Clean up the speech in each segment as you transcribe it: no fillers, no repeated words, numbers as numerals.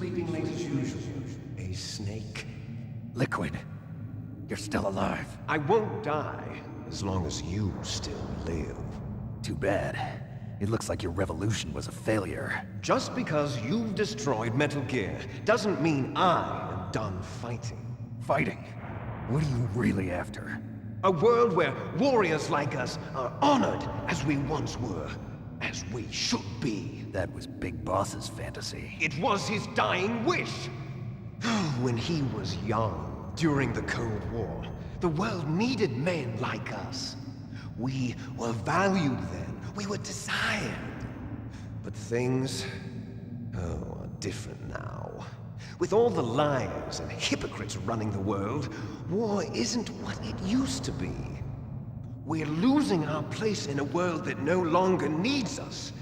sleeping late as usual. A snake. Liquid, you're still alive. I won't die as long as you still live. Too bad. It looks like your revolution was a failure. Just because you've destroyed Metal Gear doesn't mean I am done fighting. Fighting? What are you really after? A world where warriors like us are honored as we once were, as we should be. That was Big Boss's fantasy. It was his dying wish. When he was young, during the Cold War, the world needed men like us. We were valued then. We were desired. But things, are different now. With all the liars and hypocrites running the world, war isn't what it used to be. We're losing our place in a world that no longer needs us.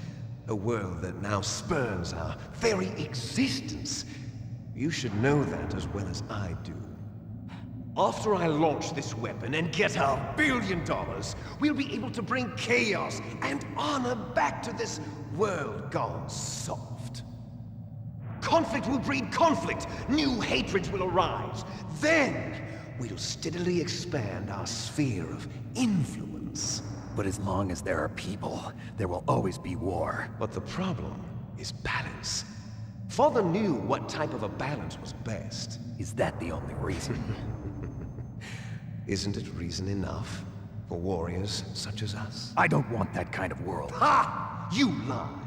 A world that now spurns our very existence. You should know that as well as I do. After I launch this weapon and get our $1 billion, we'll be able to bring chaos and honor back to this world gone soft. Conflict will breed conflict. New hatreds will arise. Then, we'll steadily expand our sphere of influence. But as long as there are people, there will always be war. But the problem is balance. Father knew what type of a balance was best. Is that the only reason? Isn't it reason enough for warriors such as us? I don't want that kind of world. Ha! You lie!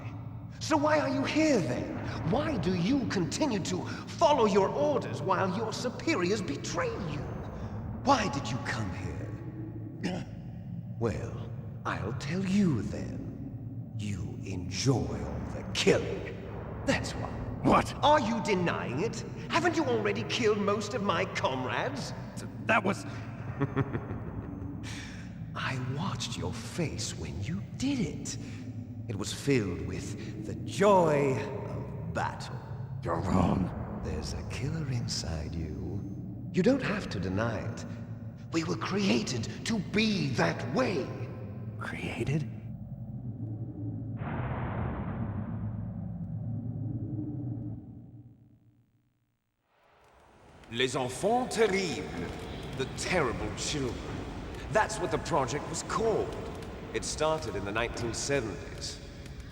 So why are you here then? Why do you continue to follow your orders while your superiors betray you? Why did you come here? Well, I'll tell you then. You enjoy all the killing. That's why. What? Are you denying it? Haven't you already killed most of my comrades? That was... I watched your face when you did it. It was filled with the joy of battle. You're wrong. There's a killer inside you. You don't have to deny it. We were created to be that way. Created? Les Enfants Terribles. The Terrible Children. That's what the project was called. It started in the 1970s.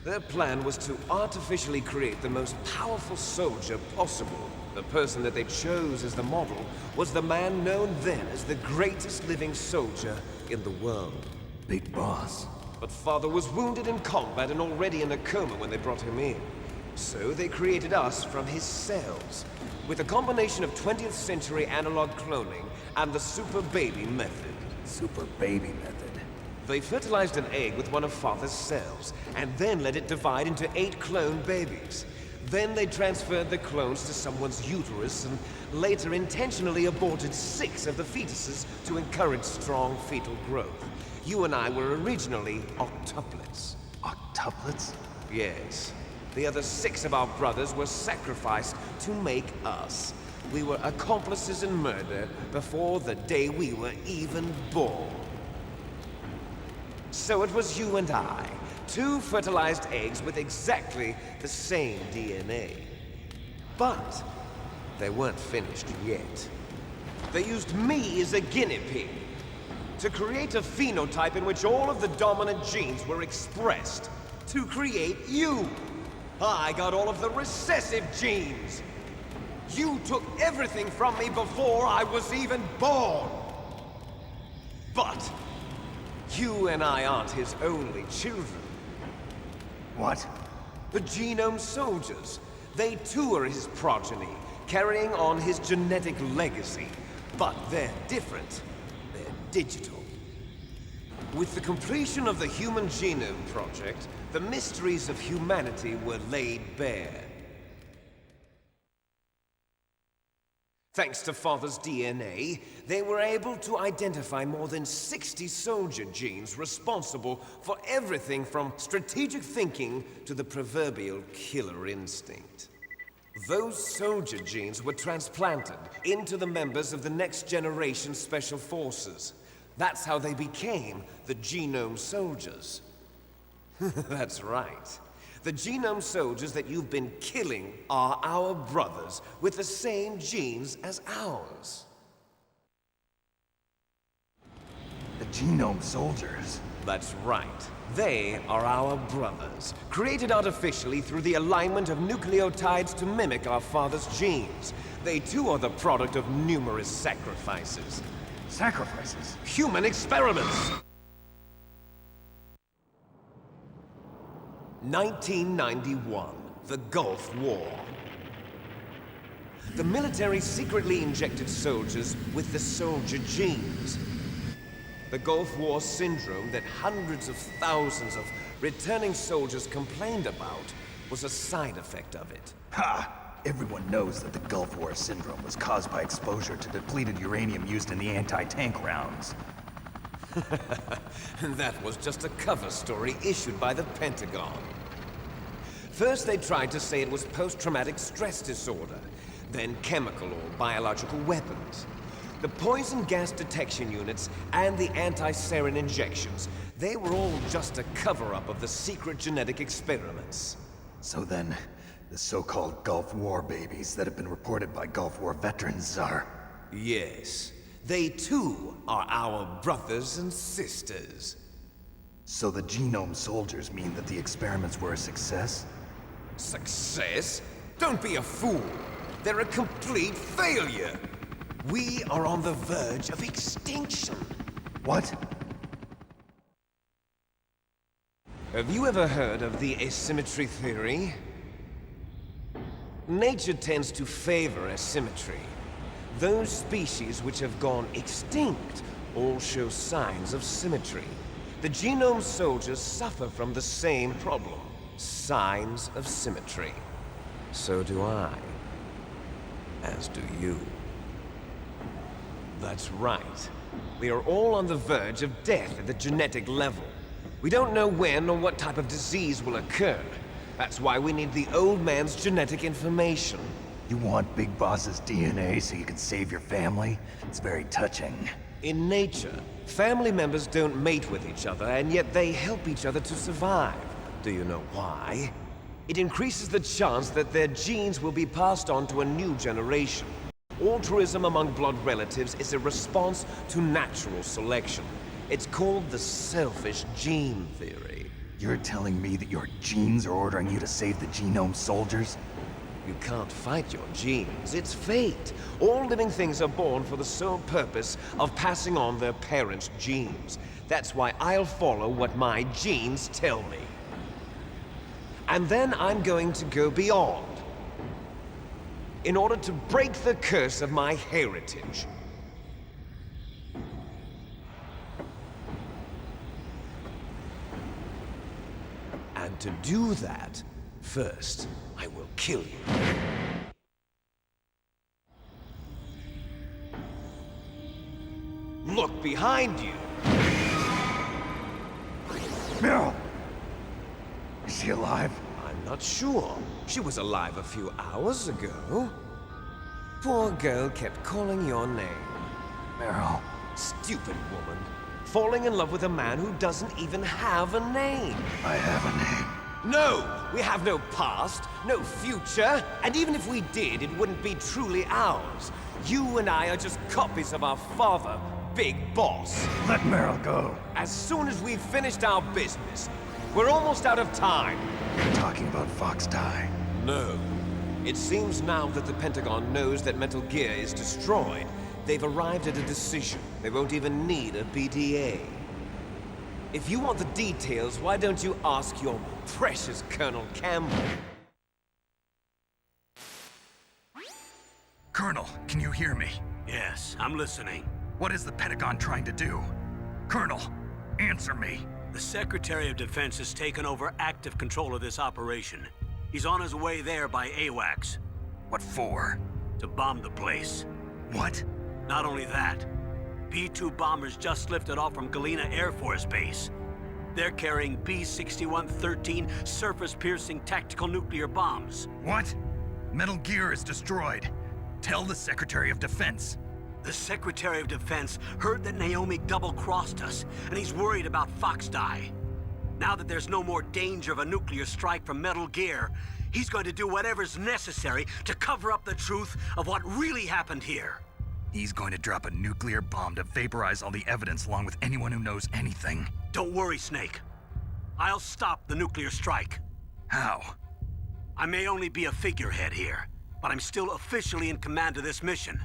Their plan was to artificially create the most powerful soldier possible. The person that they chose as the model was the man known then as the greatest living soldier in the world. Big Boss. But Father was wounded in combat and already in a coma when they brought him in. So they created us from his cells, with a combination of 20th century analog cloning and the super baby method. Super baby method. They fertilized an egg with one of Father's cells, and then let it divide into 8 clone babies. Then they transferred the clones to someone's uterus, and later intentionally aborted 6 of the fetuses to encourage strong fetal growth. You and I were originally octuplets. Octuplets? Yes. The other 6 of our brothers were sacrificed to make us. We were accomplices in murder before the day we were even born. So it was you and I, 2 fertilized eggs with exactly the same DNA. But they weren't finished yet. They used me as a guinea pig to create a phenotype in which all of the dominant genes were expressed. To create you. I got all of the recessive genes. You took everything from me before I was even born. But you and I aren't his only children. What? The Genome Soldiers. They too are his progeny, carrying on his genetic legacy. But they're different. They're digital. With the completion of the Human Genome Project, the mysteries of humanity were laid bare. Thanks to Father's DNA, they were able to identify more than 60 soldier genes responsible for everything from strategic thinking to the proverbial killer instinct. Those soldier genes were transplanted into the members of the next generation Special Forces. That's how they became the Genome Soldiers. That's right. The genome soldiers that you've been killing are our brothers, with the same genes as ours. The genome soldiers? That's right. They are our brothers, created artificially through the alignment of nucleotides to mimic our father's genes. They too are the product of numerous sacrifices. Sacrifices? Human experiments! 1991, the Gulf War. The military secretly injected soldiers with the soldier genes. The Gulf War syndrome that hundreds of thousands of returning soldiers complained about was a side effect of it. Ha! Everyone knows that the Gulf War syndrome was caused by exposure to depleted uranium used in the anti-tank rounds. That was just a cover story issued by the Pentagon. First they tried to say it was post-traumatic stress disorder, then chemical or biological weapons. The poison gas detection units and the anti-sarin injections, they were all just a cover-up of the secret genetic experiments. So then, the so-called Gulf War babies that have been reported by Gulf War veterans are... Yes. They too are our brothers and sisters. So the genome soldiers mean that the experiments were a success? Success? Don't be a fool. They're a complete failure. We are on the verge of extinction. What? Have you ever heard of the asymmetry theory? Nature tends to favor asymmetry. Those species which have gone extinct all show signs of symmetry. The genome soldiers suffer from the same problem. Signs of symmetry. So do I. As do you. That's right. We are all on the verge of death at the genetic level. We don't know when or what type of disease will occur. That's why we need the old man's genetic information. You want Big Boss's DNA so you can save your family? It's very touching. In nature, family members don't mate with each other, and yet they help each other to survive. Do you know why? It increases the chance that their genes will be passed on to a new generation. Altruism among blood relatives is a response to natural selection. It's called the selfish gene theory. You're telling me that your genes are ordering you to save the genome soldiers? You can't fight your genes. It's fate. All living things are born for the sole purpose of passing on their parents' genes. That's why I'll follow what my genes tell me. And then I'm going to go beyond. In order to break the curse of my heritage. And to do that, first, I will kill you. Look behind you! Meryl! Is she alive? I'm not sure. She was alive a few hours ago. Poor girl kept calling your name. Meryl. Stupid woman. Falling in love with a man who doesn't even have a name. I have a name. No! We have no past, no future, and even if we did, it wouldn't be truly ours. You and I are just copies of our father, Big Boss. Let Meryl go. As soon as we've finished our business, we're almost out of time. You're talking about Fox Die. No. It seems now that the Pentagon knows that Metal Gear is destroyed. They've arrived at a decision. They won't even need a BDA. If you want the details, why don't you ask your precious Colonel Campbell? Colonel, can you hear me? Yes, I'm listening. What is the Pentagon trying to do? Colonel, answer me. The Secretary of Defense has taken over active control of this operation. He's on his way there by AWACS. What for? To bomb the place. What? Not only that, B-2 bombers just lifted off from Galena Air Force Base. They're carrying B-6113 surface-piercing tactical nuclear bombs. What? Metal Gear is destroyed. Tell the Secretary of Defense. The Secretary of Defense heard that Naomi double-crossed us, and he's worried about Fox Die. Now that there's no more danger of a nuclear strike from Metal Gear, he's going to do whatever's necessary to cover up the truth of what really happened here. He's going to drop a nuclear bomb to vaporize all the evidence along with anyone who knows anything. Don't worry, Snake. I'll stop the nuclear strike. How? I may only be a figurehead here, but I'm still officially in command of this mission.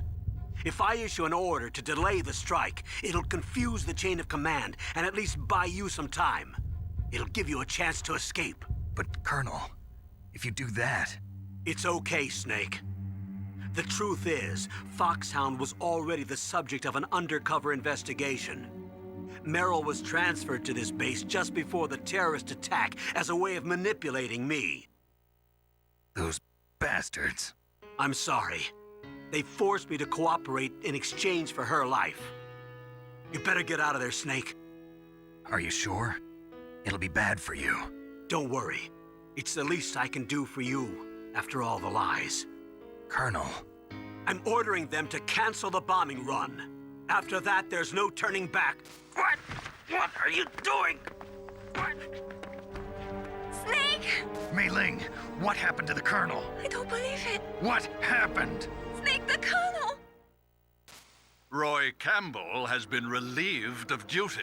If I issue an order to delay the strike, it'll confuse the chain of command and at least buy you some time. It'll give you a chance to escape. But, Colonel, if you do that... It's okay, Snake. The truth is, Foxhound was already the subject of an undercover investigation. Merrill was transferred to this base just before the terrorist attack as a way of manipulating me. Those bastards. I'm sorry. They forced me to cooperate in exchange for her life. You better get out of there, Snake. Are you sure? It'll be bad for you. Don't worry. It's the least I can do for you, after all the lies. Colonel. I'm ordering them to cancel the bombing run. After that, there's no turning back. What? What are you doing? What? Snake! Mei Ling, what happened to the Colonel? I don't believe it. What happened? Snake, the Colonel! Roy Campbell has been relieved of duty.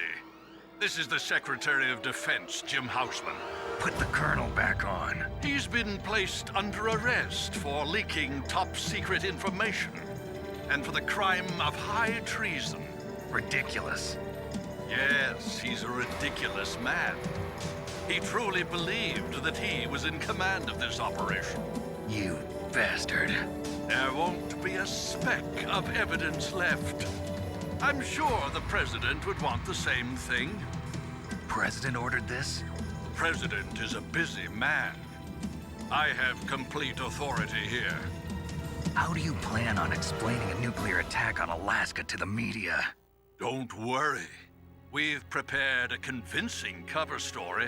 This is the Secretary of Defense, Jim Houseman. Put the Colonel back on. He's been placed under arrest for leaking top-secret information and for the crime of high treason. Ridiculous. Yes, he's a ridiculous man. He truly believed that he was in command of this operation. You bastard. There won't be a speck of evidence left. I'm sure the President would want the same thing. President ordered this? The President is a busy man. I have complete authority here. How do you plan on explaining a nuclear attack on Alaska to the media? Don't worry. We've prepared a convincing cover story.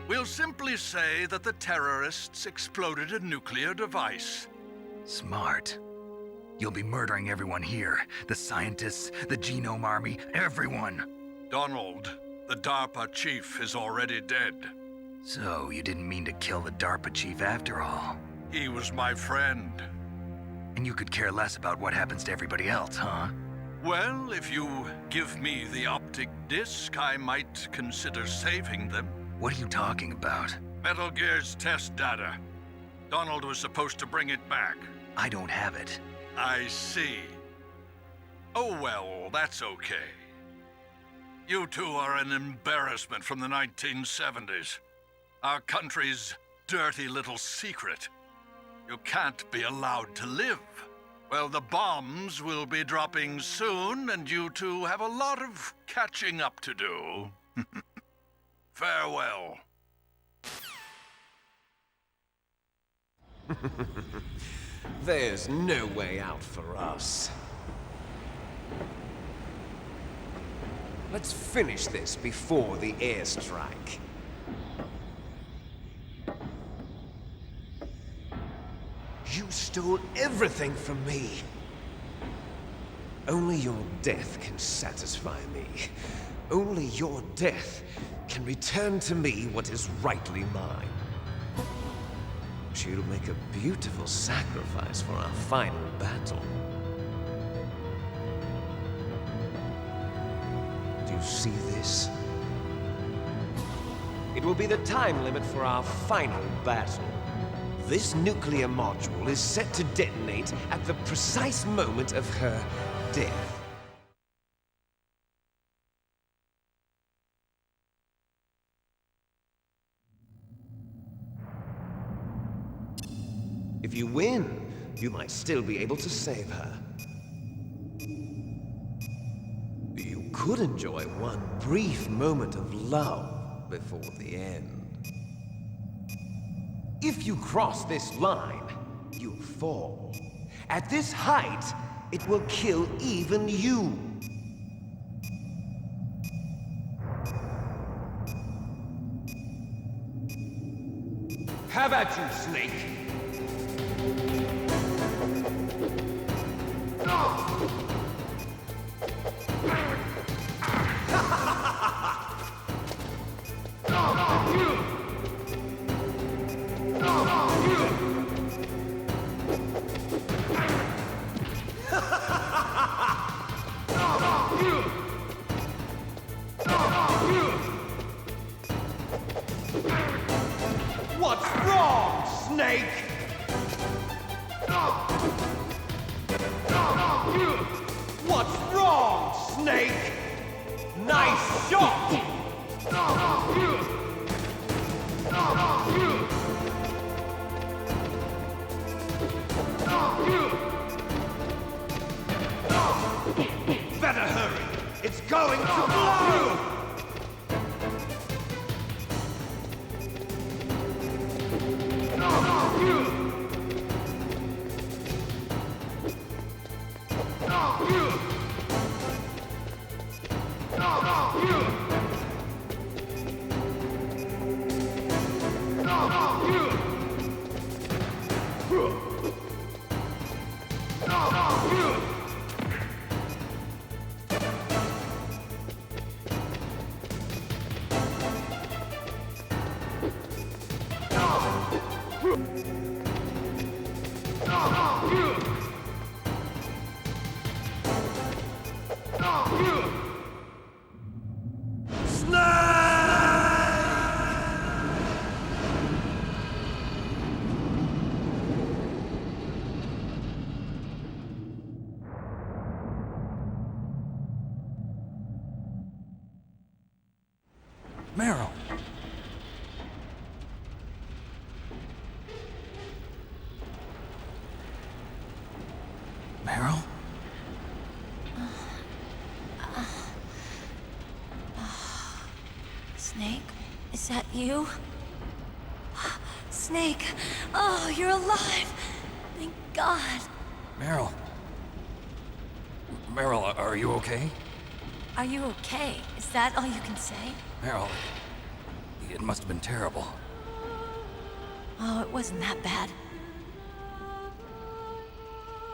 We'll simply say that the terrorists exploded a nuclear device. Smart. You'll be murdering everyone here. The scientists, the Genome Army, everyone. Donald, the DARPA chief, is already dead. So, you didn't mean to kill the DARPA chief after all. He was my friend. And you could care less about what happens to everybody else, huh? Well, if you give me the optic disc, I might consider saving them. What are you talking about? Metal Gear's test data. Donald was supposed to bring it back. I don't have it. I see. Oh well, that's okay. You two are an embarrassment from the 1970s. Our country's dirty little secret. You can't be allowed to live. Well, the bombs will be dropping soon, and you two have a lot of catching up to do. Farewell. There's no way out for us. Let's finish this before the airstrike. You stole everything from me. Only your death can satisfy me. Only your death can return to me what is rightly mine. She'll make a beautiful sacrifice for our final battle. Do you see this? It will be the time limit for our final battle. This nuclear module is set to detonate at the precise moment of her death. If you win, you might still be able to save her. You could enjoy one brief moment of love before the end. If you cross this line, you'll fall. At this height, it will kill even you. Have at you, Snake! Snake! What's wrong, Snake? Nice shot! Better hurry! It's going to blow! Meryl! Meryl? Snake, is that you? Snake, oh, you're alive! Thank God. Meryl? Meryl, are you okay? Are you okay? Is that all you can say? Meryl, it must have been terrible. Oh, it wasn't that bad.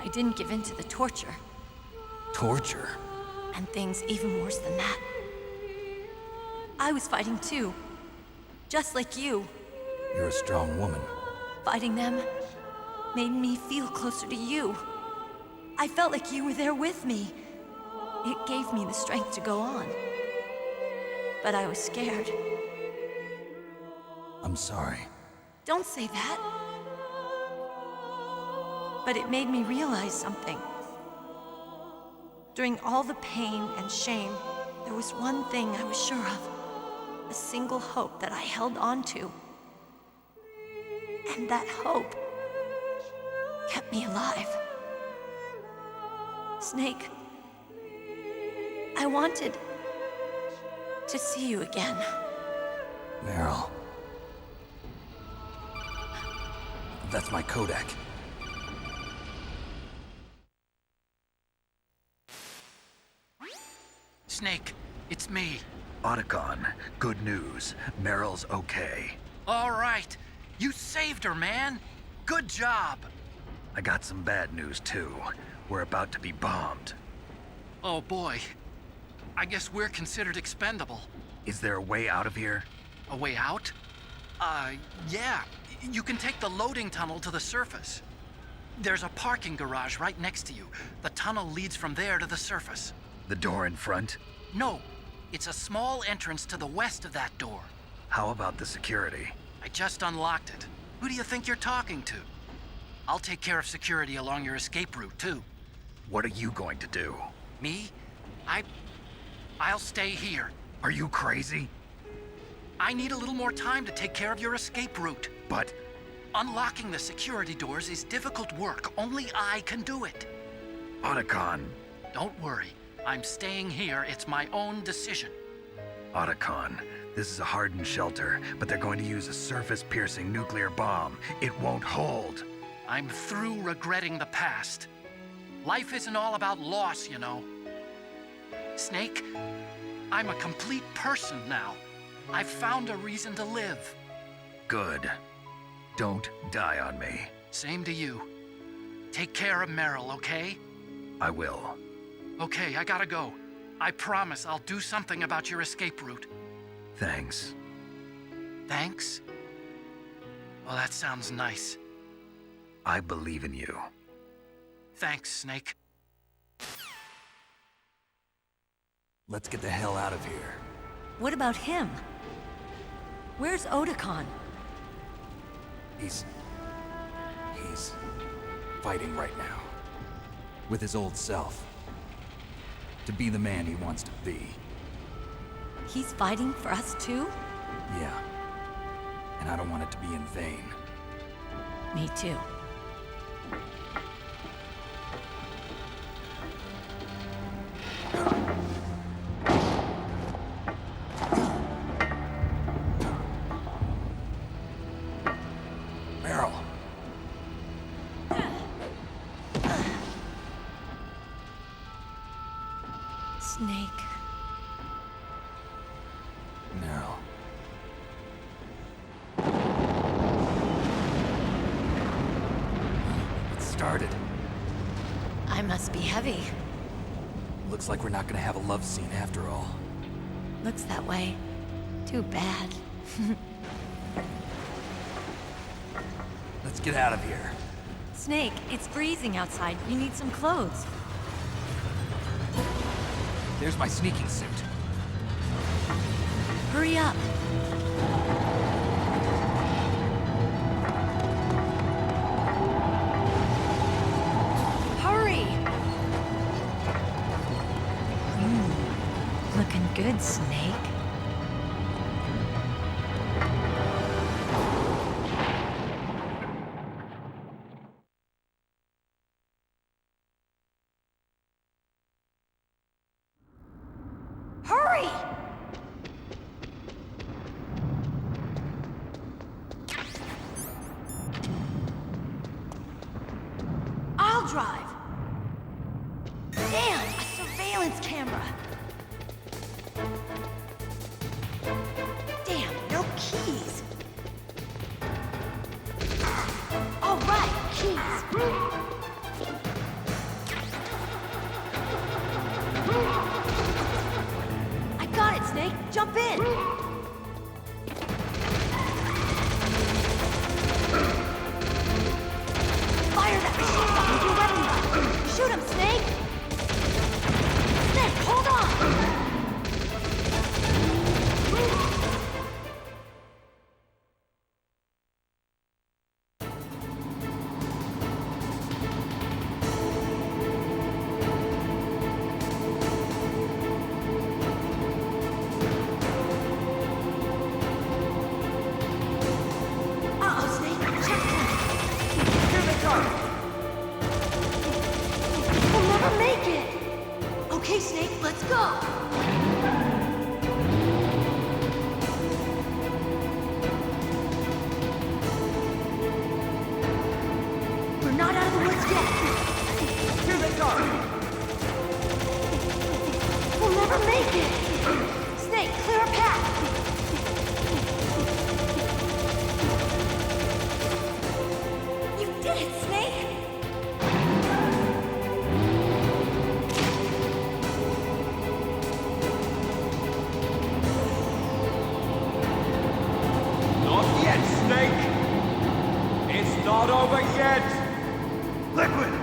I didn't give in to the torture, Torture? and things even worse than that. I was fighting too, just like you. You're a strong woman. Fighting them made me feel closer to you. I felt like you were there with me. It gave me the strength to go on. But I was scared. I'm sorry. Don't say that. But it made me realize something. During all the pain and shame, there was one thing I was sure of. A single hope that I held on to. And that hope kept me alive. Snake, I wanted to see you again. Meryl. That's my Kodak. Snake, it's me. Otacon, good news. Meryl's okay. All right. You saved her, man. Good job. I got some bad news, too. We're about to be bombed. Oh, boy. I guess we're considered expendable. Is there a way out of here? A way out? Yeah. You can take the loading tunnel to the surface. There's a parking garage right next to you. The tunnel leads from there to the surface. The door in front? No. It's a small entrance to the west of that door. How about the security? I just unlocked it. Who do you think you're talking to? I'll take care of security along your escape route, too. What are you going to do? Me? I'll stay here. Are you crazy? I need a little more time to take care of your escape route. But Unlocking the security doors is difficult work. Only I can do it. Otacon. Don't worry. I'm staying here. It's my own decision. Otacon, this is a hardened shelter, but they're going to use a surface-piercing nuclear bomb. It won't hold. I'm through regretting the past. Life isn't all about loss, you know. Snake, I'm a complete person now. I've found a reason to live. Good. Don't die on me. Same to you. Take care of Meryl, okay? I will. Okay, I gotta go. I promise I'll do something about your escape route. Thanks. Thanks? Well, that sounds nice. I believe in you. Thanks, Snake. Let's get the hell out of here. What about him? Where's Otacon? He's He's fighting right now. With his old self. To be the man he wants to be. He's fighting for us too? Yeah. And I don't want it to be in vain. Me too. Meryl. Snake. Meryl. It started. I must be heavy. Looks like we're not gonna have a love scene after all. Looks that way. Too bad. Let's get out of here. Snake, it's freezing outside. You need some clothes. There's my sneaking suit. Hurry up. Hurry! Looking good, Snake. Hurry! I'll drive. Damn, a surveillance camera. Damn, no keys. All right, keys. I got it, Snake. Jump in. Fire that machine gun with your weapon gun. Shoot him, Snake. Snake, hold on. Uh-oh, Snake. Checkpoint. Here they come. We'll never make it. Okay, Snake, let's go. We're not out of the woods yet. Here they come. We'll never make it. Snake, clear a path. You did it, Snake! Not yet, Snake! It's not over yet! Liquid!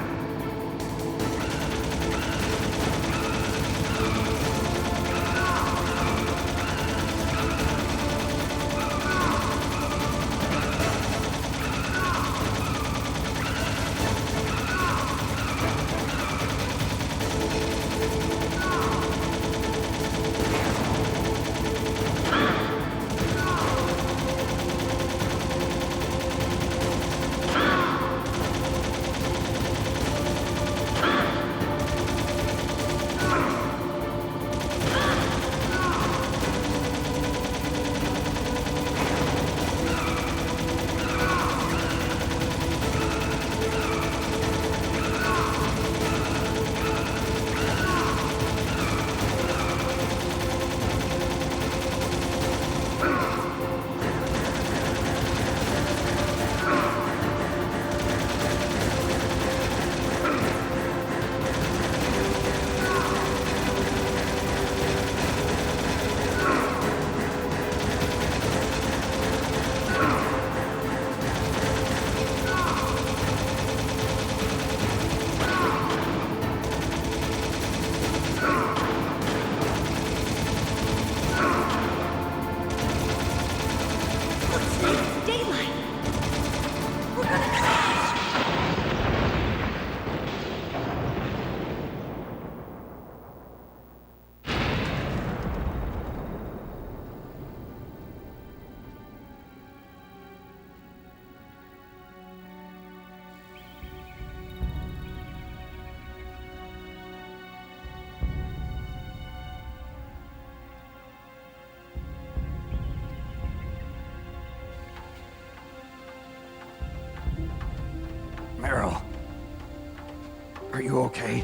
you okay?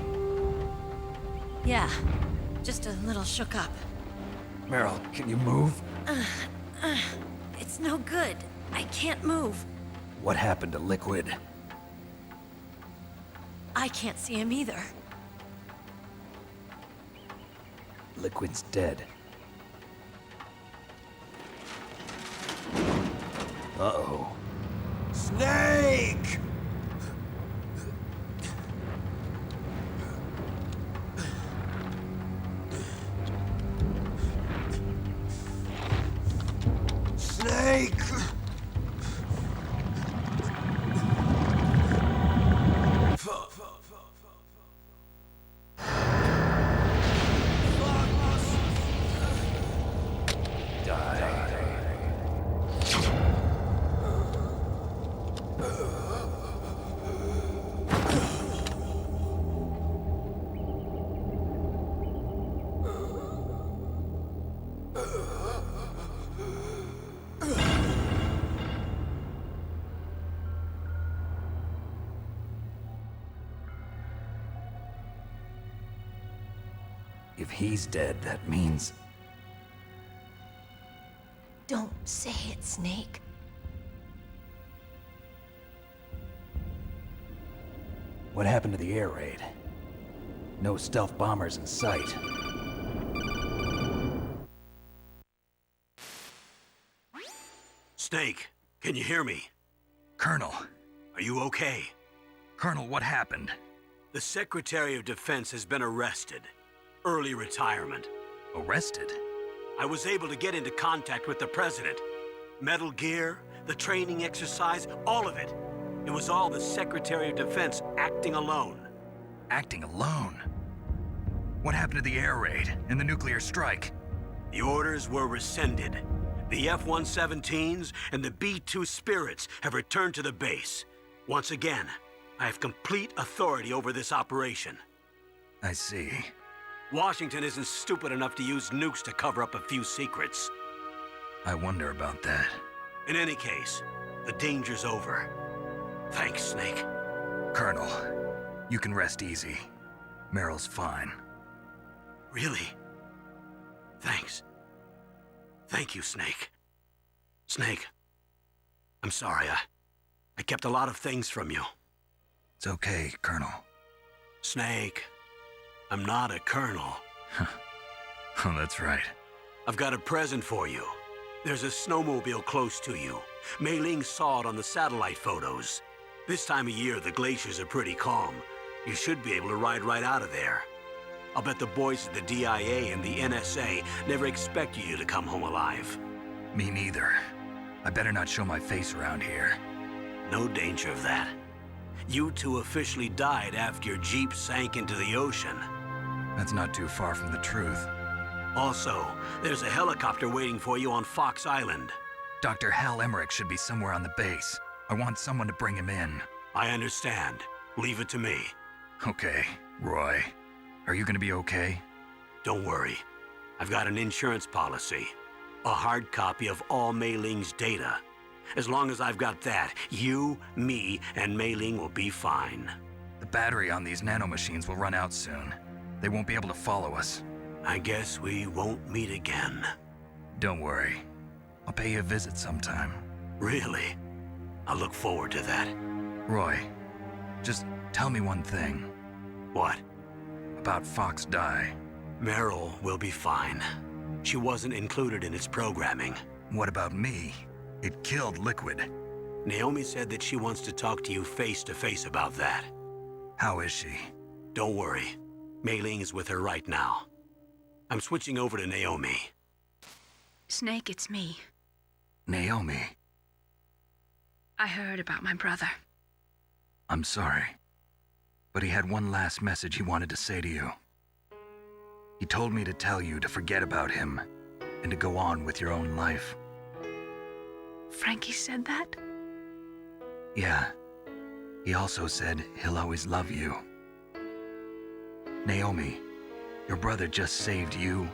Yeah, just a little shook up. Meryl, can you move? It's no good. I can't move. What happened to Liquid? I can't see him either. Liquid's dead. Uh-oh. Snake! Snake! If he's dead, that means... Don't say it, Snake. What happened to the air raid? No stealth bombers in sight. Snake, can you hear me? Colonel. Are you okay? Colonel, what happened? The Secretary of Defense has been arrested. Early retirement. Arrested? I was able to get into contact with the President. Metal Gear, the training exercise, all of it. It was all the Secretary of Defense acting alone. Acting alone? What happened to the air raid and the nuclear strike? The orders were rescinded. The F-117s and the B-2 Spirits have returned to the base. Once again, I have complete authority over this operation. I see. Washington isn't stupid enough to use nukes to cover up a few secrets. I wonder about that. In any case, the danger's over. Thanks, Snake. Colonel, you can rest easy. Meryl's fine. Really? Thanks. Thank you, Snake. Snake, I'm sorry. I kept a lot of things from you. It's okay, Colonel. Snake, I'm not a colonel. Oh, that's right. I've got a present for you. There's a snowmobile close to you. Mei Ling saw it on the satellite photos. This time of year, the glaciers are pretty calm. You should be able to ride right out of there. I'll bet the boys at the DIA and the NSA never expected you to come home alive. Me neither. I better not show my face around here. No danger of that. You two officially died after your Jeep sank into the ocean. That's not too far from the truth. Also, there's a helicopter waiting for you on Fox Island. Dr. Hal Emmerich should be somewhere on the base. I want someone to bring him in. I understand. Leave it to me. Okay, Roy. Are you gonna be okay? Don't worry. I've got an insurance policy. A hard copy of all Mei Ling's data. As long as I've got that, you, me, and Mei Ling will be fine. The battery on these nanomachines will run out soon. They won't be able to follow us. I guess we won't meet again. Don't worry. I'll pay you a visit sometime. Really? I look forward to that. Roy, just tell me one thing. What? About Fox Die. Meryl will be fine. She wasn't included in its programming. What about me? It killed Liquid. Naomi said that she wants to talk to you face to face about that. How is she? Don't worry. Mei Ling is with her right now. I'm switching over to Naomi. Snake, it's me. Naomi. I heard about my brother. I'm sorry. But he had one last message he wanted to say to you. He told me to tell you to forget about him and to go on with your own life. Frankie said that? Yeah. He also said he'll always love you. Naomi, your brother just saved you,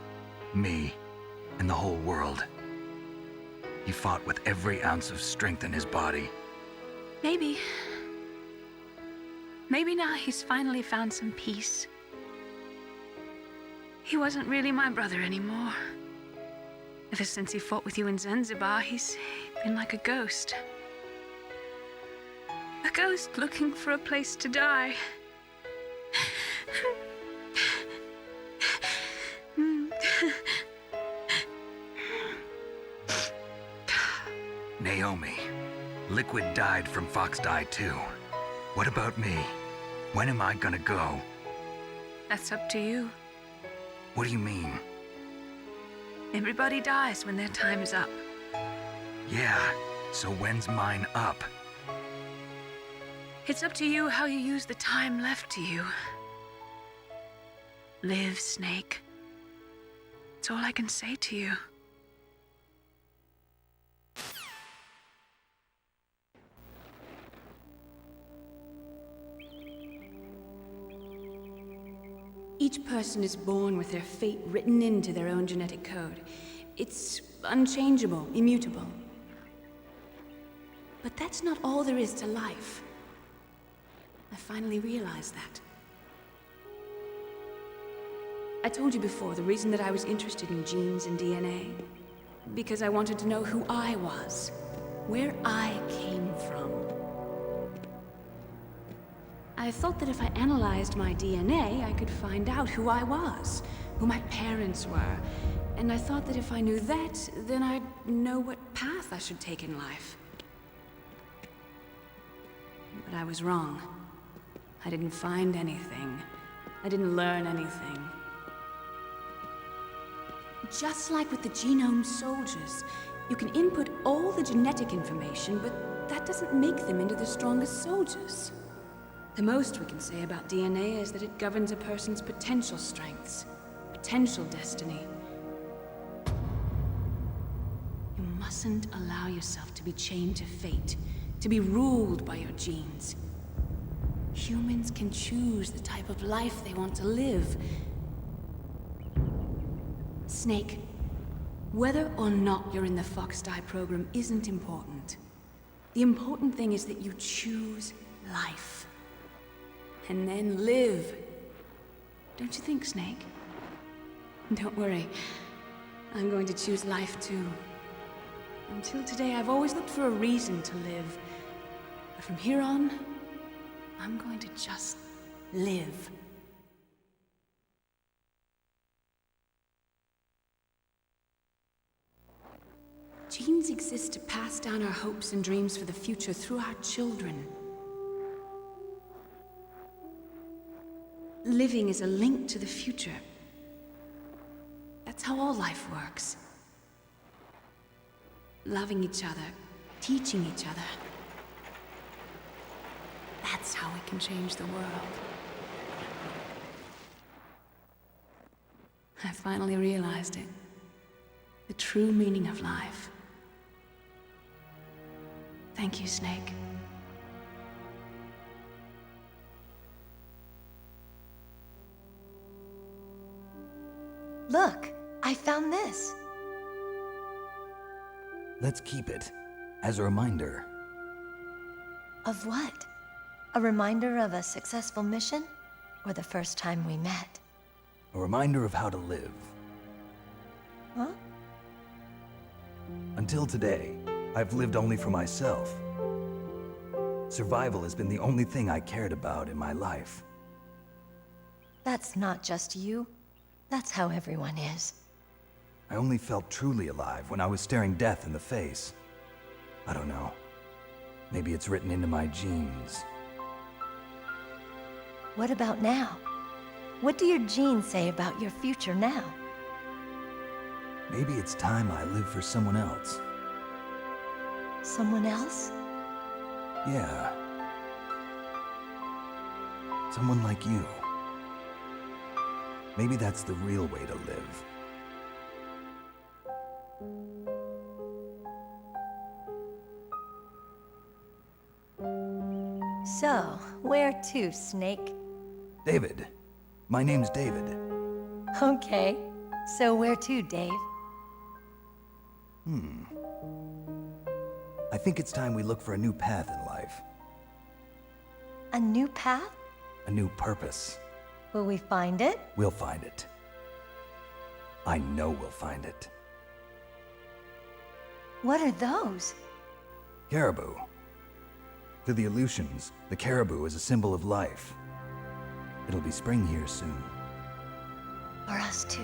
me, and the whole world. He fought with every ounce of strength in his body. Maybe. Maybe now he's finally found some peace. He wasn't really my brother anymore. Ever since he fought with you in Zanzibar, he's been like a ghost. A ghost looking for a place to die. Naomi, Liquid died from Fox died too. What about me? When am I gonna go? That's up to you. What do you mean? Everybody dies when their time is up. Yeah, so when's mine up? It's up to you how you use the time left to you. Live, Snake. That's all I can say to you. Each person is born with their fate written into their own genetic code. It's unchangeable, immutable. But that's not all there is to life. I finally realized that. I told you before the reason that I was interested in genes and DNA. Because I wanted to know who I was, where I came from. I thought that if I analyzed my DNA, I could find out who I was, who my parents were. And I thought that if I knew that, then I'd know what path I should take in life. But I was wrong. I didn't find anything. I didn't learn anything. Just like with the genome soldiers, you can input all the genetic information, but that doesn't make them into the strongest soldiers. The most we can say about DNA is that it governs a person's potential strengths, potential destiny. You mustn't allow yourself to be chained to fate, to be ruled by your genes. Humans can choose the type of life they want to live. Snake, whether or not you're in the Fox Die program isn't important. The important thing is that you choose life. And then live. Don't you think, Snake? Don't worry. I'm going to choose life too. Until today, I've always looked for a reason to live. But from here on, I'm going to just live. Genes exist to pass down our hopes and dreams for the future through our children. Living is a link to the future. That's how all life works. Loving each other, teaching each other. That's how we can change the world. I finally realized it. The true meaning of life. Thank you, Snake. Look, I found this. Let's keep it as a reminder. Of what? A reminder of a successful mission? Or the first time we met? A reminder of how to live. Huh? Until today, I've lived only for myself. Survival has been the only thing I cared about in my life. That's not just you. That's how everyone is. I only felt truly alive when I was staring death in the face. I don't know. Maybe it's written into my genes. What about now? What do your genes say about your future now? Maybe it's time I live for someone else. Someone else? Yeah. Someone like you. Maybe that's the real way to live. So, where to, Snake? David. My name's David. Okay. So where to, Dave? I think it's time we look for a new path in life. A new path? a new purpose. Will we find it? We'll find it. I know we'll find it. What are those? Caribou. To the Aleutians, the caribou is a symbol of life. It'll be spring here soon. For us too.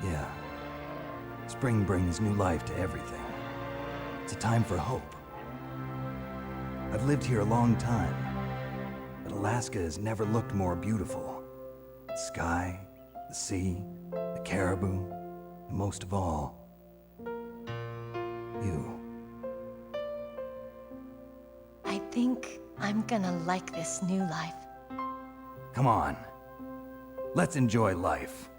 Yeah. Spring brings new life to everything. It's a time for hope. I've lived here a long time, but Alaska has never looked more beautiful. The sky, the sea, the caribou, and most of all, you. I think I'm gonna like this new life. Come on. Let's enjoy life.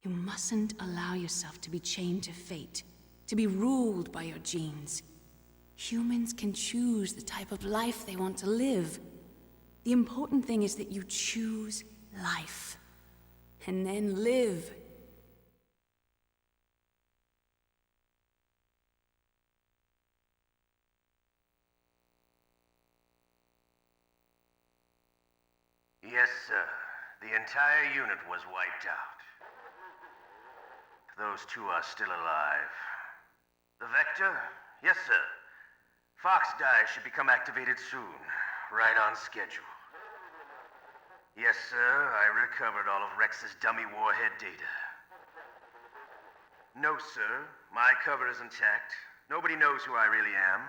You mustn't allow yourself to be chained to fate, to be ruled by your genes. Humans can choose the type of life they want to live. The important thing is that you choose life. And then live. Yes, sir. The entire unit was wiped out. Those two are still alive. The Vector? Yes, sir. Fox die should become activated soon. Right on schedule. Yes, sir. I recovered all of Rex's dummy warhead data. No, sir. My cover is intact. Nobody knows who I really am.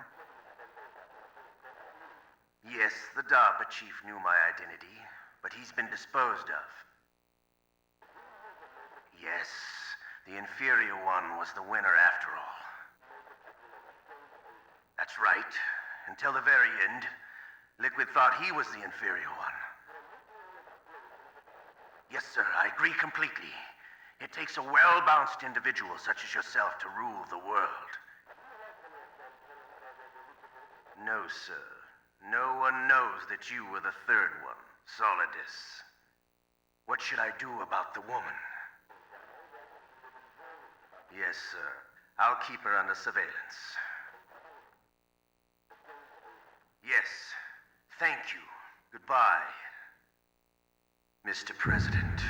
Yes, the DARPA chief knew my identity, but he's been disposed of. Yes, the inferior one was the winner after all. That's right. Until the very end, Liquid thought he was the inferior one. Yes, sir, I agree completely. It takes a well-balanced individual such as yourself to rule the world. No, sir. No one knows that you were the third one, Solidus. What should I do about the woman? Yes, sir. I'll keep her under surveillance. Yes. Thank you. Goodbye, Mr. President.